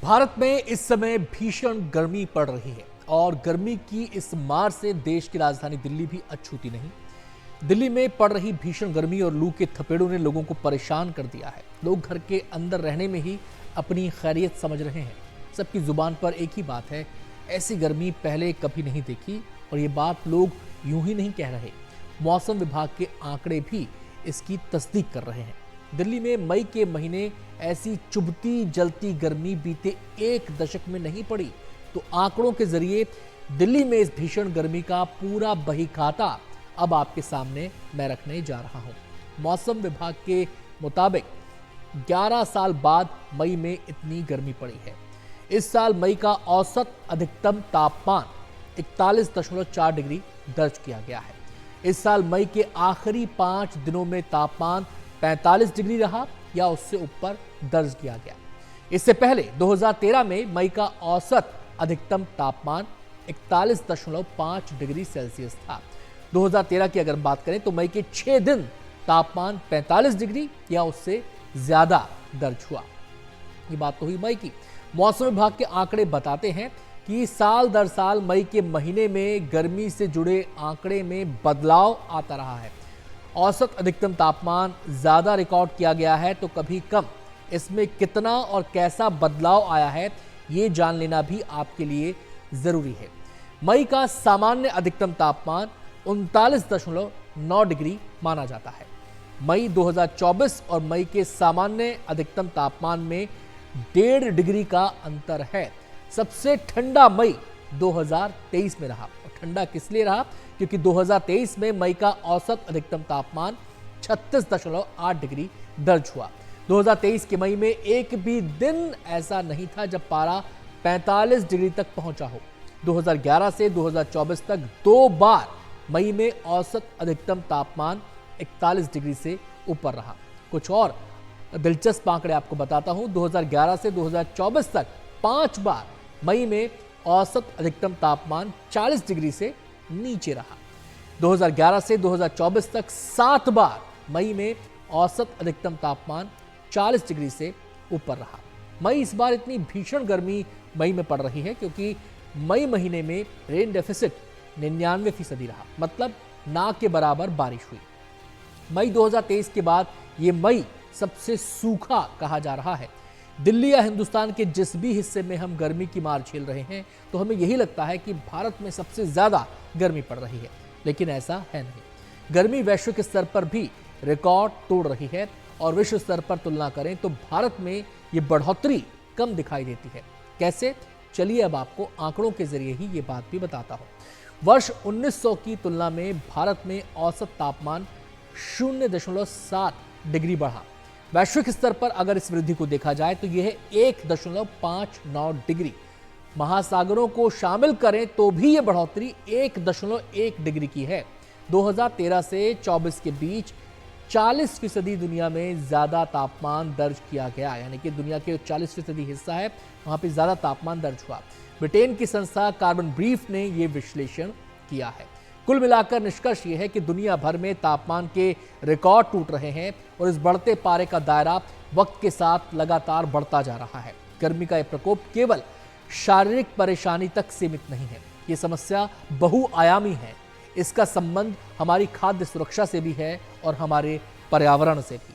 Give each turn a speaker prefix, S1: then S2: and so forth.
S1: भारत में इस समय भीषण गर्मी पड़ रही है और गर्मी की इस मार से देश की राजधानी दिल्ली भी अछूती नहीं। दिल्ली में पड़ रही भीषण गर्मी और लू के थपेड़ों ने लोगों को परेशान कर दिया है। लोग घर के अंदर रहने में ही अपनी खैरियत समझ रहे हैं। सबकी जुबान पर एक ही बात है, ऐसी गर्मी पहले कभी नहीं देखी। और ये बात लोग यूं ही नहीं कह रहे, मौसम विभाग के आंकड़े भी इसकी तस्दीक कर रहे हैं। दिल्ली में मई के महीने ऐसी चुभती जलती गर्मी बीते एक दशक में नहीं पड़ी। तो आंकड़ों के जरिए दिल्ली में इस भीषण गर्मी का पूरा बहीखाता अब आपके सामने मैं रखने जा रहा हूं। मौसम विभाग के मुताबिक 11 साल बाद मई में इतनी गर्मी पड़ी है। इस साल मई का औसत अधिकतम तापमान 41.4 डिग्री दर्ज किया गया है। इस साल मई के आखिरी 5 दिनों में तापमान 45 डिग्री रहा या उससे ऊपर दर्ज किया गया। इससे पहले 2013 में मई का औसत अधिकतम तापमान 41.5 डिग्री सेल्सियस था। 2013 की अगर बात करें तो मई के 6 दिन तापमान 45 डिग्री या उससे ज्यादा दर्ज हुआ। ये बात तो हुई मई की। मौसम विभाग के आंकड़े बताते हैं कि साल दर साल मई के महीने में गर्मी से जुड़े आंकड़े में बदलाव आता रहा है। औसत अधिकतम तापमान ज्यादा रिकॉर्ड किया गया है तो कभी कम। इसमें कितना और कैसा बदलाव आया है ये जान लेना भी आपके लिए जरूरी है। मई का सामान्य अधिकतम तापमान 39.9 डिग्री माना जाता है। मई 2024 और मई के सामान्य अधिकतम तापमान में 1.5 डिग्री का अंतर है। सबसे ठंडा मई 2023 में रहा। और ठंडा किस लिए रहा? क्योंकि 2023 में मई का औसत अधिकतम तापमान 36.8 डिग्री दर्ज हुआ। 2023 के मई में एक भी दिन ऐसा नहीं था जब पारा 45 डिग्री तक पहुंचा हो। 2011 से 2024 तक 2 बार मई में औसत अधिकतम तापमान 41 डिग्री से ऊपर रहा। कुछ और दिलचस्प आंकड़े आपको बताता हूं। 2011 से 2024 तक 5 बार मई में औसत अधिकतम तापमान 40 डिग्री से नीचे रहा। 2011 से 2024 तक 7 बार मई में औसत अधिकतम तापमान 40 डिग्री से ऊपर रहा। मई इस बार इतनी भीषण गर्मी मई में पड़ रही है क्योंकि मई महीने में रेन डेफिसिट 99% रहा, मतलब ना के बराबर बारिश हुई। मई 2023 के बाद ये मई सबसे सूखा कहा जा रहा है। दिल्ली या हिंदुस्तान के जिस भी हिस्से में हम गर्मी की मार झेल रहे हैं तो हमें यही लगता है कि भारत में सबसे ज्यादा गर्मी पड़ रही है, लेकिन ऐसा है नहीं। गर्मी वैश्विक स्तर पर भी रिकॉर्ड तोड़ रही है और विश्व स्तर पर तुलना करें तो भारत में ये बढ़ोतरी कम दिखाई देती है। कैसे? चलिए अब आपको आंकड़ों के जरिए ही ये बात भी बताता हूं। वर्ष 1900 की तुलना में भारत में औसत तापमान 0.7 डिग्री बढ़ा। वैश्विक स्तर पर अगर इस वृद्धि को देखा जाए तो यह 1.59 डिग्री। महासागरों को शामिल करें तो भी यह बढ़ोतरी 1.1 डिग्री की है। 2013 से 24 के बीच 40% दुनिया में ज्यादा तापमान दर्ज किया गया, यानी कि दुनिया के 40% हिस्सा है वहां पे ज्यादा तापमान दर्ज हुआ। ब्रिटेन की संस्था कार्बन ब्रीफ ने यह विश्लेषण किया है। कुल मिलाकर निष्कर्ष यह है कि दुनिया भर में तापमान के रिकॉर्ड टूट रहे हैं और इस बढ़ते पारे का दायरा वक्त के साथ लगातार बढ़ता जा रहा है। गर्मी का यह प्रकोप केवल शारीरिक परेशानी तक सीमित नहीं है, ये समस्या बहुआयामी है। इसका संबंध हमारी खाद्य सुरक्षा से भी है और हमारे पर्यावरण से भी।